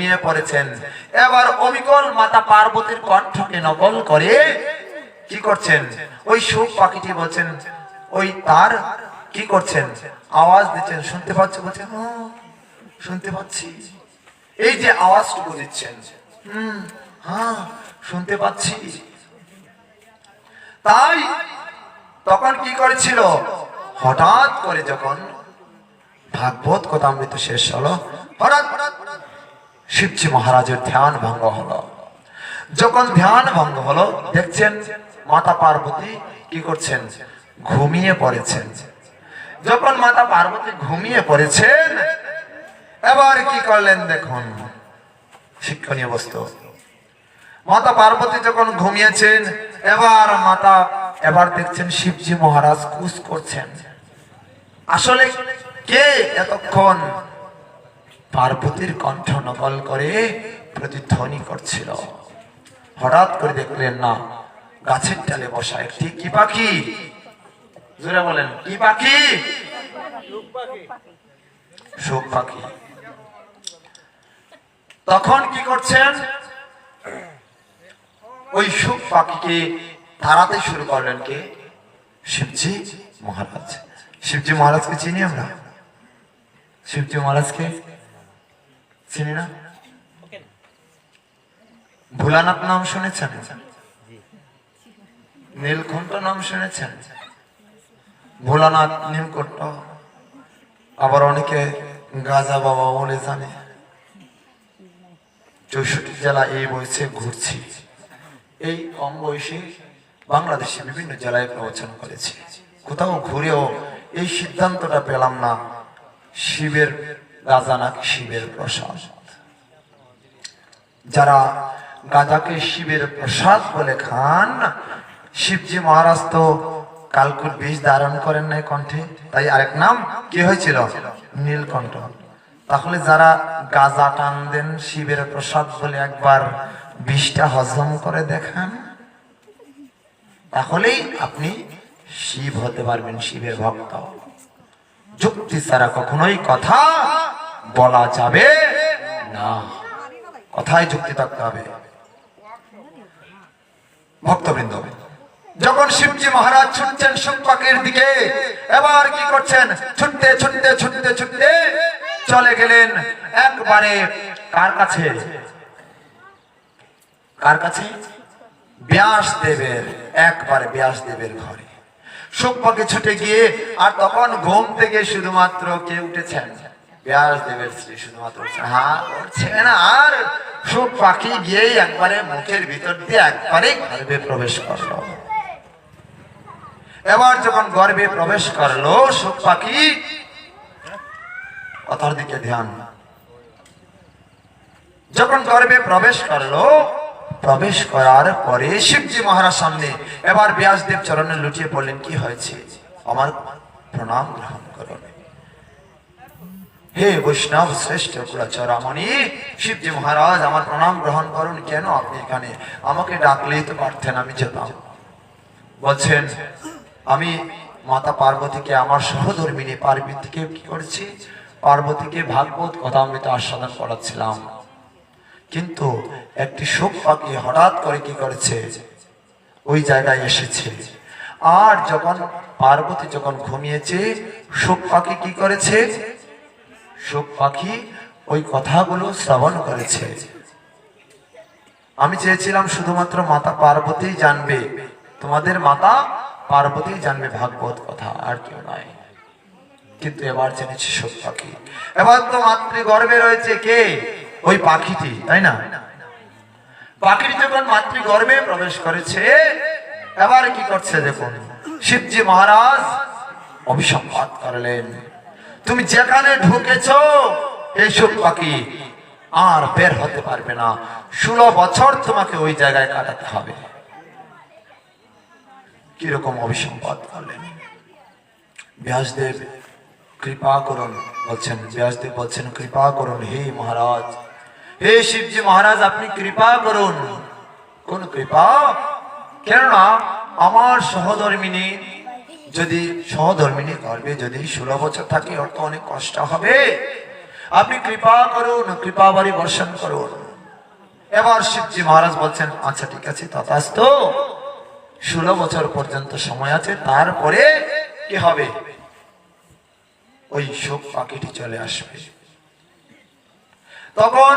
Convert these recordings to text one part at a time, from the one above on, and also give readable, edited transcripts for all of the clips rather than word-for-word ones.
ঘুমিয়ে পড়েছেন। এবার অবিকল মাতা পার্বতীর কণ্ঠকে নকল করে কি করছেন, ওই সুখ পাখিটি বলছেন, ওই তার কি করছেন, আওয়াজ দিচ্ছেন, শুনতে পাচ্ছ, বলছেন শুনতে পাচ্ছি। এই যে আওয়াজটুকু দিচ্ছেন, হ্যাঁ শুনতে পাচ্ছি। তাই তখন কি করেছিল, হঠাৎ করে যখন ভাগবত কথামৃত শেষ হলো, হঠাৎ শিবজি মহারাজের ধ্যান ভঙ্গ হলো। যখন ধ্যান ভঙ্গ হলো, দেখছেন মাতা পার্বতী কি করছেন, ঘুমিয়ে পড়েছেন। যখন মাতা পার্বতী ঘুমিয়ে পড়েছেন, এবার কি করলেন দেখুন, শিক্ষণীয় বস্তু। মাতা পার্বতী যখন ঘুমিয়েছেন, এবার দেখছেন শিবজি মহারাজ কুশ করছেন। আসলে কে এতক্ষণ পার্বতীর কণ্ঠ নকল করে প্রতিধ্বনি করছিল? হঠাৎ করে দেখলেন না, গাছের ডালে বসা একটি কি পাখি, জোরে বলেন কি পাখি, সুখ পাখি। তখন কি করছেন, ওই সুখ পাখিকে তাড়াতে শুরু করলেন কে, শিবজি মহারাজ। শিবজি মহারাজকে চিনি আমরা, শিবজি মহারাজকে চিনি না? ভোলানাথ নাম শুনেছেন, নীলকণ্ঠ নাম শুনেছেন, ভোলানাথ নীলকণ্ঠ, আবার অনেকে গাজা বাবা বলে জানে। 64 জেলা এই বয়সে ঘুরছি, এই কম বয়সে বাংলাদেশে বিভিন্ন জেলায় প্রবচন করেছি। কোথাও ঘুরেও এই সিদ্ধান্তটা পেলাম না, শিবের গাজা নাকি শিবের প্রসাদ। যারা গাজাকে শিবের প্রসাদ বলে খান, শিবজি মহারাজ তো কালকুট বিষ ধারণ করেন নাই কণ্ঠে, তাই আরেক নাম কি হয়েছিল, নীলকণ্ঠ। তাহলে যারা গাজা টান দেন শিবের প্রসাদ বলে, একবার বিষটা হজম করে দেখান, তাহলেই আপনি শিব হতে পারবেন, শিবের ভক্ত। যুক্তি ছাড়া কখনোই কথা বলা যাবে না, কথায় যুক্তি থাকতে হবে। ভক্তবৃন্দ, যখন শিবজি মহারাজ ছুটছেন সুখ পাখির দিকে, এবার কি করছেন, ছুটতে ছুটতে ছুটতে ছুটতে চলে গেলেন একবারে কার কাছে, কার কাছে, ব্যাসদেবের, একবারে ব্যাসদেবের ঘরে। সুখ পাখি ছুটে গিয়ে, আর তখন ঘুম থেকে শুধুমাত্র কে উঠেছেন, ব্যাসদেবের স্ত্রী শুধুমাত্র উঠছেন। আর সুখ পাখি গিয়ে একবারে মুখের ভিতর দিয়ে একবারে গর্ভে প্রবেশ করলো। এবার যখন গর্ভে প্রবেশ করলো সুখ পাখি, কথার দিকে ধ্যান, যখন গর্ভে প্রবেশ করলো, প্রবেশ করার পরে শিবজি মহারাজ সামনে এবার ব্যাসদেব চরণে লুটিয়ে পড়লেন, কি হয়েছে, আমার প্রণাম গ্রহণ করুন। হে বৈষ্ণব শ্রেষ্ঠ কুলাচরমণি, শিবজি মহারাজ আমার প্রণাম গ্রহণ করুন। কেন আপনি এখানে, আমাকে ডাকলেই তো পারতেন, আমি যেতাম। বলছেন, আমি মাতা পার্বতীকে, আমার সহধর্মিনী পার্বতীকে কি করেছি, পার্বতীকে ভাগবত কথামৃত আস্বাদন করাচ্ছিলাম। কিন্তু একটি সুখ পাখি হঠাৎ করে কি করেছে, ওই জায়গায় এসেছে। আর যখন পার্বতী যখন ঘুমিয়েছে, সুখ পাখি কি করেছে, সুখ পাখি ওই কথাগুলো শ্রবণ করেছে। আমি চেয়েছিলাম শুধুমাত্র মাতা পার্বতী জানবে, তোমাদের মাতা পার্বতী জানবে ভাগবত কথা, আর কেউ নয়। কিন্তু এবার জেনেছে সুখ পাখি। এবার তো মাতৃগর্ভে রয়েছে কে, ওই পাখিটি, তাই না? পাখিটি যখন মাতৃগর্ভে প্রবেশ করেছে, এবার কি করছে দেখুন, শিবজি মহারাজ অভিসম্পাত করলেন, তুমি যেখানে ঢুকেছ এই সুখ পাখি আর বের হতে পারবে না, 16 বছর তোমাকে ওই জায়গায় কাটাতে হবে। কিরকম অভিসম্পাত করলেন? ব্যাসদেব কৃপা করুন বলছেন, ব্যাসদেব বলছেন কৃপা করুন হে মহারাজ, হে শিবজি মহারাজ আপনি কৃপা করুন। কোন কৃপা? কেননা আমার সহধর্মিনী গর্ভে যদি 16 বছর থাকে, ওর তো অনেক কষ্ট হবে। আপনি কৃপা করুন, কৃপাবারি বর্ষণ করুন। এবার শিবজি মহারাজ বলছেন, আচ্ছা ঠিক আছে, তথাস্তু, 16 বছর পর্যন্ত সময় আছে, তারপরে কি হবে? ওই শোক পাখিটি চলে আসবে। তখন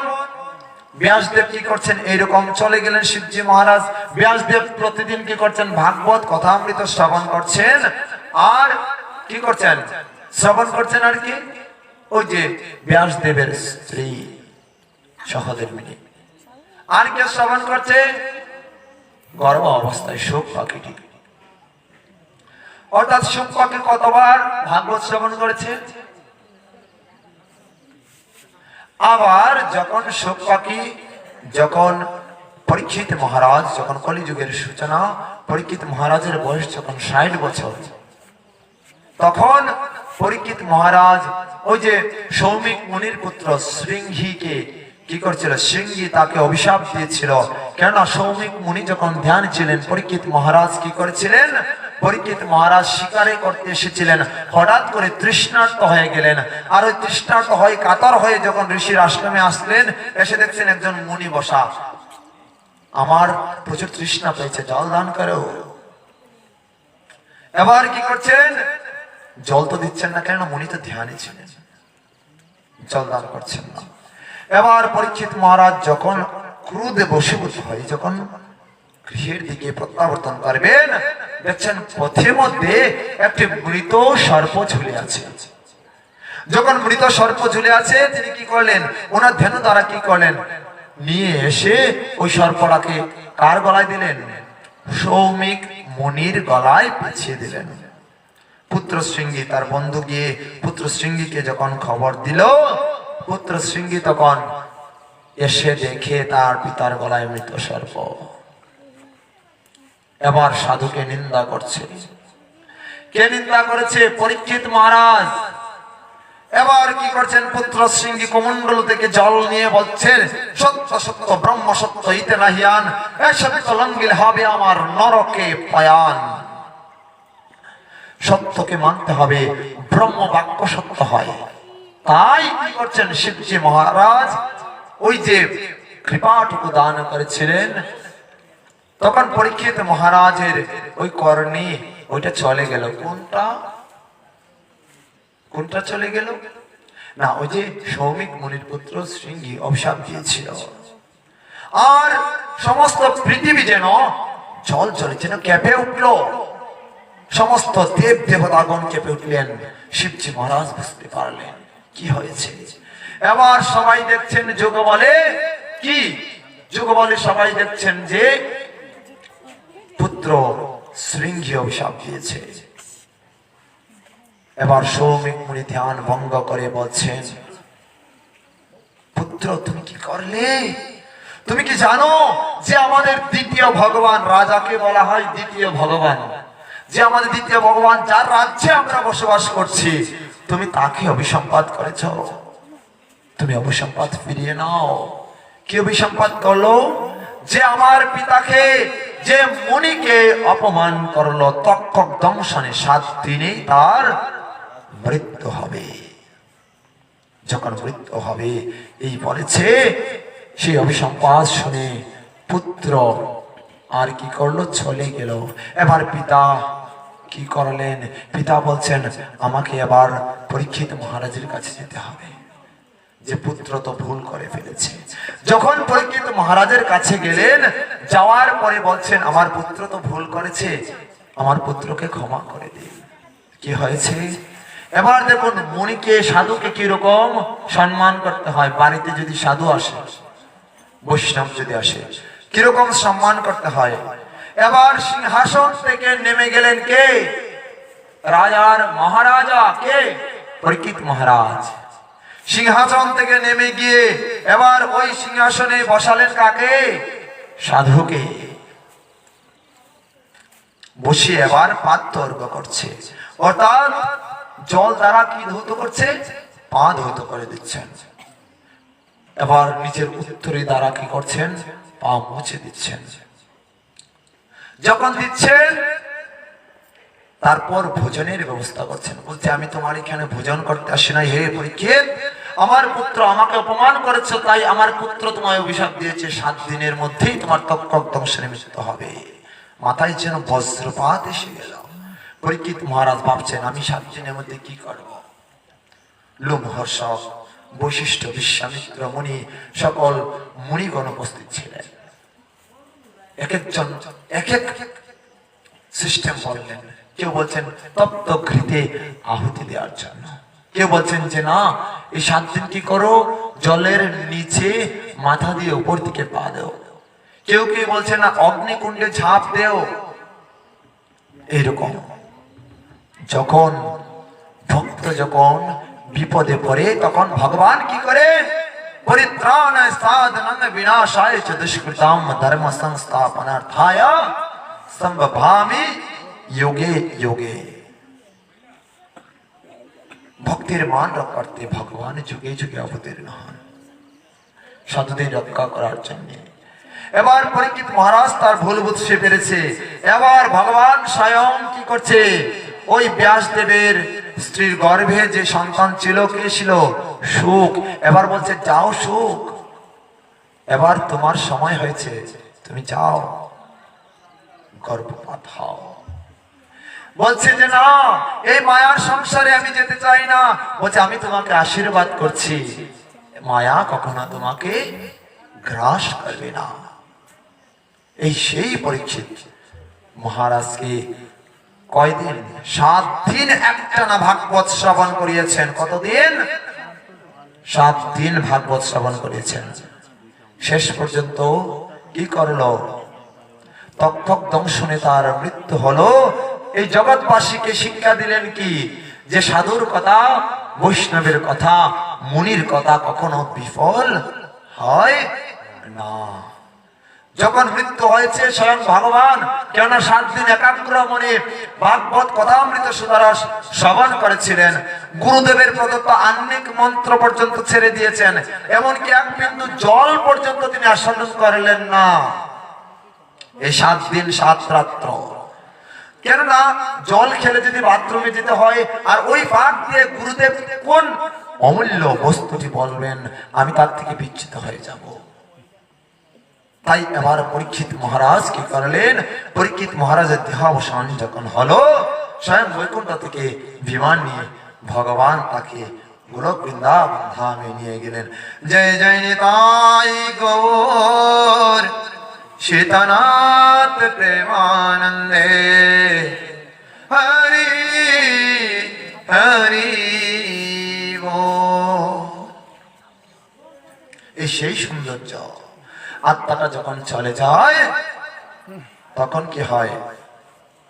ব্যাসদেব কি করছেন? এইরকম চলে গেলেন শিবজি মহারাজ। ব্যাসদেব প্রতিদিন কি করছেন? ভাগবত কথামৃত শ্রবণ করছেন। আর কি করছেন? শ্রবণ করছেন। আর কি? ওই যে ব্যাসদেবের স্ত্রী সহধর্মিনী। আর কে শ্রবণ করছে? গর্ভ অবস্থায় শোক পাখিটি। অর্থাৎ শোক পাখি কতবার ভাগবত শ্রবণ করেছে? আবার যখন শোক পাখি, যখন পরীক্ষিত মহারাজ, যখন কলিযুগের সূচনা, পরীক্ষিত মহারাজের বয়স যখন 60 বছর, তখন পরীক্ষিত মহারাজ ওই যে সৌমিক মুনির পুত্র শৃঙ্গীকে কি করছিল? শৃঙ্গী তাকে অভিশাপ দিয়েছিল। কেননা সৌমিক মুনি যখন ধ্যান ছিলেন, পরীক্ষিত মহারাজ কি করেছিলেন? পরীক্ষিত মহারাজ শিকারে করতে এসেছিলেন, হঠাৎ করে তৃষ্ণার্ত হয়ে গেলেন। আর ওই তৃষ্ণার্ত হয়ে কাতর হয়ে যখন ঋষির আশ্রমে আসলেন, এসে দেখছেন একজন মুনি বসা। আমার প্রচুর তৃষ্ণা পেয়েছে, জল দান করো। এবার কি করছেন? জল তো দিচ্ছেন না, কেন? মুনি তো ধ্যানে ছিলেন, জল দান করছেন না। এবার পরীক্ষিত মহারাজ যখন ক্রোধে বশীভূত হয়, যখন গৃহের দিকে প্রত্যাবর্তন করবেন, দেখছেন পথের মধ্যে একটি মৃত সর্প ঝুলে আছে। যখন মৃত সর্প ঝুলে আছে, তিনি কি করলেন? ওনার ধ্যান দ্বারা কি করলেন? নিয়ে এসে ওই সর্পটাকে কার গলায় দিলেন? সৌমিক মুনির গলায় পিছিয়ে দিলেন। পুত্র শৃঙ্গী তার বন্ধু গিয়ে পুত্র শৃঙ্গীকে যখন খবর দিল, পুত্র শৃঙ্গী তখন এসে দেখে তার পিতার গলায় মৃত সর্প। এবার সাধুকে নিন্দা করছে। কে নিন্দা করেছে? পরীক্ষিত মহারাজ। এবার কি করছেন? পুত্র শৃঙ্গী কমণ্ডল থেকে জল নিয়ে বলছেন, সত্য সত্য ব্রহ্ম সত্য ইতে নাহিয়ান, এই সত্য লঙ্গিল হবে আমার নরকে পায়ান। সত্যকে মানতে হবে, ব্রহ্ম বাক্য সত্য হয়। তাই কি করছেন শিবজি মহারাজ? ওই যে কৃপাটুকু দান করেছিলেন, তখন পরীক্ষিত মহারাজের ওই কর্ণে ওইটা চলে গেল। কোনটা? কোনটা চলে গেল? না, ওই যে সৌমিক মুনির পুত্র শৃঙ্গী অভিশাপ দিয়েছিল। আর সমস্ত পৃথিবী যেন জল জলে যেন কেঁপে উঠল, সমস্ত দেব দেবতাগণ কেঁপে উঠলেন। শিবজি মহারাজ বুঝতে পারলেন কি হয়েছে। এবার সবাই দেখছেন, যোগ বলে কি? যোগ বলে সবাই দেখছেন যে পুত্র শৃঙ্গী অভিশাপ দিয়েছে। এবার সৌমিক মুনি ধ্যান ভঙ্গ করে বলছেন, পুত্র তুমি কি করলে? তুমি কি জানো যে আমাদের দ্বিতীয় ভগবান, রাজাকে বলা হয় দ্বিতীয় ভগবান, যে আমাদের দ্বিতীয় ভগবান, যার রাজ্যে আমরা বসবাস করছি, তুমি তাকে অভিসম্পাত করেছ। তুমি অভিসম্পাত ফিরিয়ে নাও। কি অভিসম্পাত করলো? যে আমার পিতাকে, যে মুনিকে অপমান করলো, তক্ষক দংশনে 7 দিনে তার মৃত্যু হবে। যখন মৃত্যু হবে এই বলেছে, সেই অভিসম্পাত শুনে পুত্র আর কি করলো? চলে গেল। এবার পিতা কি করলেন? পিতা বলছেন, আমাকে এবার পরীক্ষিত মহারাজের কাছে যেতে হবে, যে পুত্র তো ভুল করে ফেলেছে। যখন পরীক্ষিত মহারাজের কাছে গেলেন, যাওয়ার পরে বলছেন, আমার পুত্র তো ভুল করেছে, আমার পুত্রকে ক্ষমা করে দিন। কি হয়েছে? এবার দেখুন, মুনিকে, সাধুকে কিরকম সম্মান করতে হয়। বাড়িতে যদি সাধু আসে, বৈষ্ণব যদি আসে, কিরকম সম্মান করতে হয়। এবার সিংহাসন থেকে নেমে গেলেন কে? রাজার মহারাজা। কে? পরীক্ষিত মহারাজ। সিংহাসন থেকে নেমে গিয়ে এবার ওই সিংহাসনে বসালেন কাকে? সাধুকে। বসে এবার পাত্তর্ক করছে, অর্থাৎ জল দ্বারা কি ধৌত করছে? পা ধৌত করে দিচ্ছেন। এবার নিজের উত্তরী দ্বারা কি করছেন? পা মুছে দিচ্ছেন। যখন দিচ্ছেন, তারপর ভোজনের ব্যবস্থা করছেন। বলছে, আমি তোমার এখানে ভোজন করতে আসি না হে পরীক্ষিত, আমার পুত্র আমাকে অপমান করেছে, তাই আমার পুত্র তোমায় অভিশাপ দিয়েছে, 7 দিনের মধ্যেই তোমার তক্ষক দংশনে মৃত্যু হবে। মাথায় যেন বজ্রপাত এসে গেল। পরীক্ষিত মহারাজ ভাবছেন আমি 7 দিনের মধ্যে কি করব। লোমহর্ষক, বৈশিষ্ট্য, বিশ্বামিত্র মুনি, সকল মুনিগণ উপস্থিত ছিলেন। এক একজন এক এক সিস্টেম বললেন। কেউ বলছেন তপ্ত ঘৃতে আহুতি দেওয়ার জন্য, কেউ বলছেন যে না, এই 7 দিন কি করো, জলের নিচে মাথা দিয়ে উপর দিকে পা দেও। কেউ কেউ বলছেন না, অগ্নিকুণ্ডে ঝাঁপ দেও। এইরকম যখন ভক্ত যখন বিপদে পড়ে তখন ভগবান কি করে, পরিত্রাণায় সাধনায় বিনাশায় চ দুষ্কৃতাম ধর্ম সংস্থাপনার্থায় সম্ভবামি যোগে যোগে। ভক্তির মান রক্ষা করতে ভগবান যুগে যুগে অবতীর্ণ হন সাধুদের রক্ষা করার জন্য। এবার পরীক্ষিত মহারাজ তার ভুল বুঝতে পেরেছে। এবার ভগবান স্বয়ং কি করছে, ওই ব্যাসদেবের স্ত্রীর গর্ভে যে সন্তান ছিল, কে ছিল, সুখ। এবার বলছে যাও সুখ, এবার তোমার সময় হয়েছে, তুমি যাও গর্ভপাত হও। বলছে যে না, এই মায়ার সংসারে আমি যেতে চাই না। বলছে আমি তোমাকে আশীর্বাদ করছি, মায়া কখনো তোমাকে গ্রাস করবে না। এই সেই পরীক্ষিত মহারাজকে কয়দিন, 7 দিন একটানা ভাগবত শ্রবণ করিয়েছেন। কতদিন? 7 দিন ভাগবত শ্রবণ করিয়েছেন। শেষ পর্যন্ত কি করলো, তক্ষক দংশনে তার মৃত্যু হলো। এই জগৎবাসীকে শিক্ষা দিলেন কি, যে সাধুর কথা, বৈষ্ণবের কথা, মুনির কথা কখনো বিফল হয় না। যখন মৃত্যু হয়েছে স্বয়ং ভগবান, কেননা 7 দিন একাগ্র মনে ভাগবত কথামৃত সুধারস শ্রবণ করেছিলেন। গুরুদেবের প্রদত্ত আহ্নিক মন্ত্র পর্যন্ত ছেড়ে দিয়েছেন, এমনকি এক বিন্দু জল পর্যন্ত তিনি আস্বাদন করলেন না এই 7 দিন 7 রাত্র। কেননা জল খেলে যদি বাথরুমে যেতে হয়, আর ওই ফাঁক দিয়ে গুরুদেব কোন অমূল্য বস্তুটি বলবেন, আমি তার থেকে বিচ্যুত হয়ে যাব। তাই এবার পরীক্ষিত মহারাজ কি করলেন, পরীক্ষিত মহারাজের দেহাবসান যখন হলো, স্বয়ং বৈকুণ্ঠ থেকে বিমান নিয়ে ভগবান তাকে গোলক বৃন্দাবন ধামে নিয়ে গেলেন। জয় জয় নিতাই গৌর সীতানাথ প্রেমানন্দে, হরি হরি বল। এই সেই সৌন্দর্য। আত্মাটা যখন চলে যায় তখন কি হয়,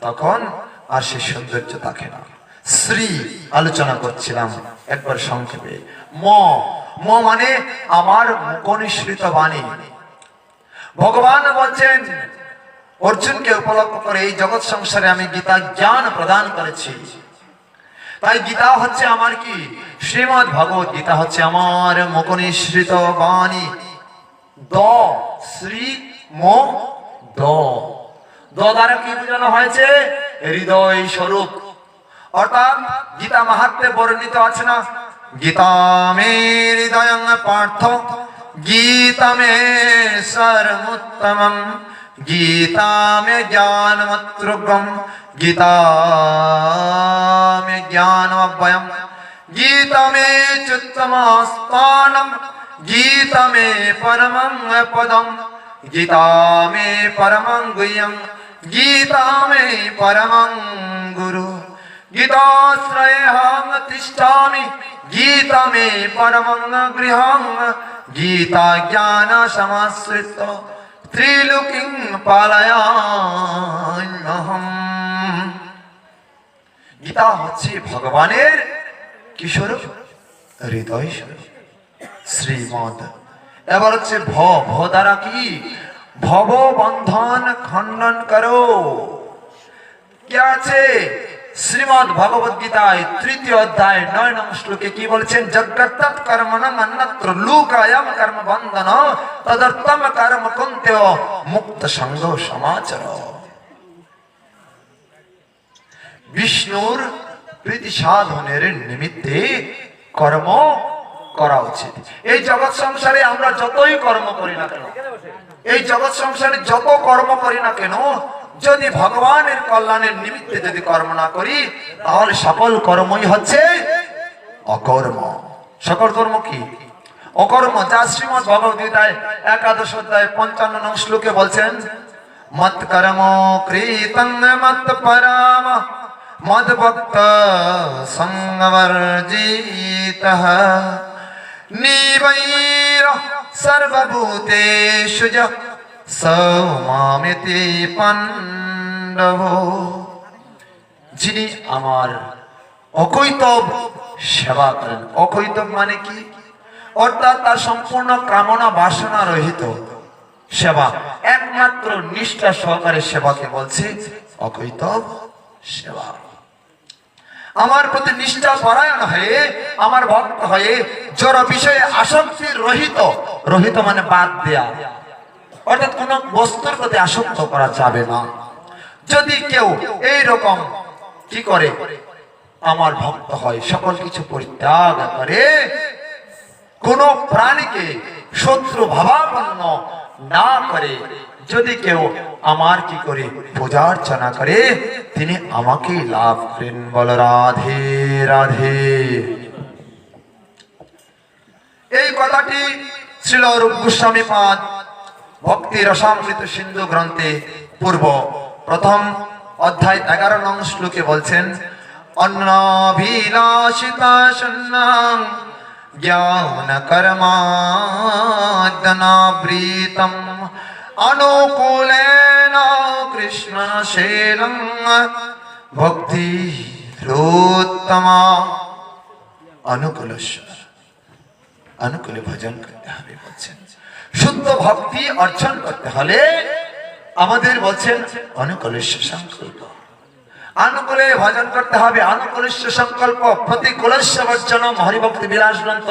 তখন আর সেই সৌন্দর্য থাকে না। শ্রী আলোচনা করছিলাম একবার সংক্ষেপে। ম মানে আমার মুখনিসৃত বাণী। ভগবান বলছেন অর্জুনকে উপলক্ষ করে, এই জগৎ সংসারে আমি গীতা জ্ঞান প্রদান করেছি। তাই গীতা হচ্ছে আমার কি, শ্রীমদ্ ভগবত গীতা হচ্ছে আমার মুখনিসৃত বাণী। দ শ্রী মো দ, দ্বারা কি বোঝানো হয়েছে, হৃদয় স্বরূপ। অর্থাৎ গীতা মাহাত্ম্যে বর্ণিত আছে না, গীতা মে হৃদয়ং পার্থ, গীতা মে সর্বোত্তমম, গীতা মে জ্ঞানমতৃগম, গীতা মে জ্ঞানমভয়ম, গীতা মে চুত্তমস্থানম, গীতা মে পরমং পদম, গীতা মে পরমং গুহ্যং, গীতা মে পরমং গুরু, গীতাশ্রয়েহং তিষ্ঠামি, গীতা মে পরমং গৃহং, গীতা জ্ঞান সমাশ্রিত ত্রিলোকিং পালয়াম্যহম। গীতা হচ্ছে ভগবানের কি স্বরূপ, হৃদয় স্বরূপ, শ্রীমদ। এবার হচ্ছে ভ দ্বারা কি, ভব বন্ধন খণ্ডন করো। কি আছে, শ্রীমদ্ ভগবদ গীতায় 3য় অধ্যায় 9 নং শ্লোকে কি বলেছেন, জগত্তৎ কর্মণং অন্যত্র লোকায়ং কর্ম বন্ধন তদর্থম কর্ম কুন্তেয় মুক্ত সঙ্গ সমাচার। বিষ্ণুর প্রীতি সাধনের নিমিত্তে কর্ম করা উচিত। এই জগৎ সংসারে আমরা যতই কর্ম করি না কেন, এই জগৎ সংসারে যত কর্ম করি না কেন, যদি ভগবানের কল্যাণের নিমিত্তে যদি কর্ম না করি, তাহলে সকল কর্মই হচ্ছে অকর্ম। সকল কর্ম কি? অকর্ম। যা শ্রীমদ্ ভগবদ গীতায় 11 অধ্যায় 55 নং শ্লোকে বলছেন, মত কর্ম কৃতং মত পরাম মদ ভক্ত সঙ্গবর্জিতঃ নিবৈর সর্বভূতেষু মামেতি পাণ্ডব। যিনি আমার অকৈতব সেবা করেন। অকৈতব মানে কি? অর্থাৎ তার সম্পূর্ণ কামনা বাসনা রহিত সেবা, একমাত্র নিষ্ঠা সহকারে সেবাকে বলছে অকৈতব সেবা। আমার প্রতি নিষ্ঠা পরায়ণ হয়ে, আমার ভক্ত হয়ে, জড় বিষয়ে আসক্তির রহিত, রহিত মানে বাদ দেয়া, অর্থাৎ কোন বস্তুর প্রতি আসক্ত করা যাবে না। যদি কেউ এই রকম কি করে আমার ভক্ত হয়, সকল কিছু পরিত্যাগ করে, কোন প্রাণীকে শত্রু ভাবাপন্ন না করে, যদি কেউ আমার কি করে পূজা অর্চনা করে, তিনি আমাকে লাভ করেন। বল রাধে রাধে। এই কথাটি শ্রীল রূপ গোস্বামী পাদ ভক্তি রসামৃত সিন্ধু গ্রন্থে পূর্ব প্রথম অধ্যায় 11 নং শ্লোকে বলছেন, অন্নাভিলাষিতা সন্নাং জ্ঞান কর্মাদনাবৃতম অনুকূলেন কৃষ্ণ শীলং ভক্তি রোত্তমা। অনুকূলে ভজন করতে হবে বলছেন। শুদ্ধ ভক্তি অর্জন করতে হলে আমাদের বলছেন অনুকূলেশ্য সংকল্প। অনুকূলে ভজন করতে হবে, অনুকূলেশ্য সংকল্প। প্রতিকূলেশ্য বর্জনম হরিভক্তি বিলাস গ্রন্থ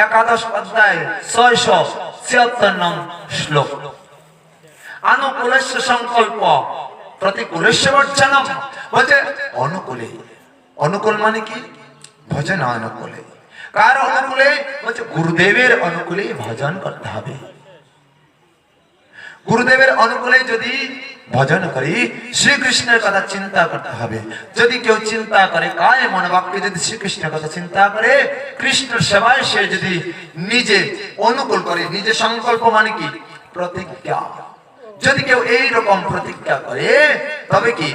11 অধ্যায় 676 নং শ্লোক। অনুকূলেশ্য সংকল্প প্রতিকূলেশ্য বর্জনম বলছে অনুকূলে। অনুকূল মানে কি? ভজন অনুকূলে। কার অনুকূলে? বলছে গুরুদেবের অনুকূলে ভজন করতে হবে। গুরুদেবের অনুকূলে যদি ভজন করি, শ্রীকৃষ্ণের কথা চিন্তা করতে হবে। যদি কেউ চিন্তা করে কায় মনে বাক্যে, যদি শ্রীকৃষ্ণের কথা চিন্তা করে, কৃষ্ণের সেবায় সে যদি নিজে অনুকূল করে, নিজে সংকল্প মানে কি? প্রতিজ্ঞা। যদি কেউ এই রকম প্রতিজ্ঞা করে, তবে কি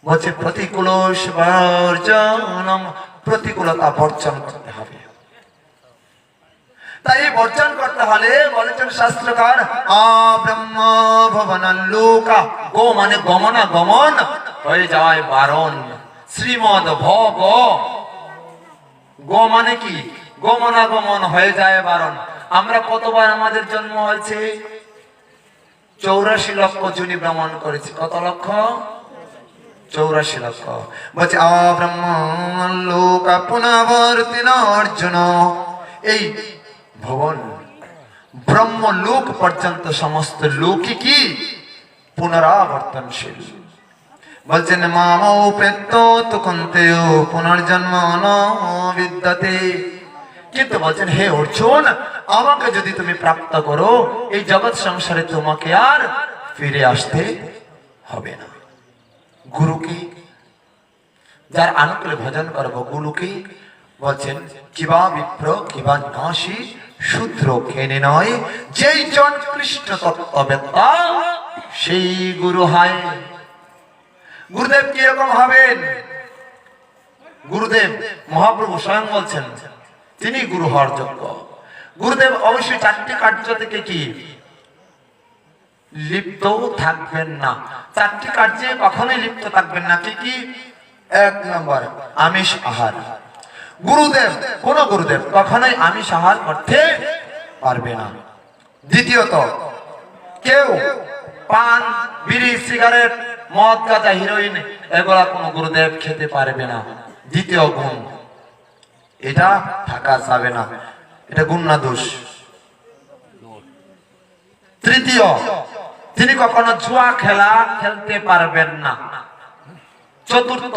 বলছে প্রতিকূলস্য বর্জনম, প্রতিকূলতা বর্জন করতে হবে। তাই বর্জন করতে হলে বলেছেন শাস্ত্রকার, আব্রহ্ম ভবন লোকা। গো মানে গমনা গমন হয়ে যায় বারণ। শ্রীমদ ভব, গো মানে কি? গমনাগমন হয়ে যায় বারণ। আমরা কতবার আমাদের জন্ম হয়েছে? 84 লক্ষ জুনি ভ্রমণ করেছি। কত লক্ষ? 84 লক্ষ। বলছে আব্রহ্ম লোকা পুনরাবর্তিন অর্জুন। এই ভবন ব্রহ্মলোক পর্যন্ত সমস্ত লোকই কি পুনরাবর্তনশীল। বলছেন মাম উপেত্য তু কুন্তেয় পুনর্জন্ম ন বিদ্যতে। কিন্তু বলছেন হে অর্জুন, আমাকে যদি তুমি প্রাপ্ত করো, এই জগৎ সংসারে তোমাকে আর ফিরে আসতে হবে না। গুরু কি? যার অনুকূলে ভজন করব, গুরু কি? বলছেন কিবা বিপ্র কিবা নাসি শূদ্র কেনে নয়, যেই জন কৃষ্ণ তত্ত্ববেত্তা সেই গুরু হয়। গুরুদেব কি রকম হবেন? গুরুদেব মহাপ্রভু স্বয়ং বলছেন তিনি গুরু হওয়ার যোগ্য। গুরুদেব অবশ্যই 4টি কার্য থেকে কি লিপ্ত থাকবেন না। 4টি কার্যে কখনোই লিপ্ত থাকবেন না। কি কি? 1 নম্বর আমিষ আহার। গুরুদেব, কোন গুরুদেব কখনোই আমিষ আহার করতে পারবে না। দ্বিতীয়ত, কেউ পান, বিড়ি, সিগারেট, মদ, গাঁজা, হিরোইন এগুলা কোন গুরুদেব খেতে পারবে না। দ্বিতীয় গুণ, এটা থাকা যাবে না, এটা গুণ না দোষ। তৃতীয়, তিনি কখনো জুয়া খেলা খেলতে পারবেন না। চতুর্থ,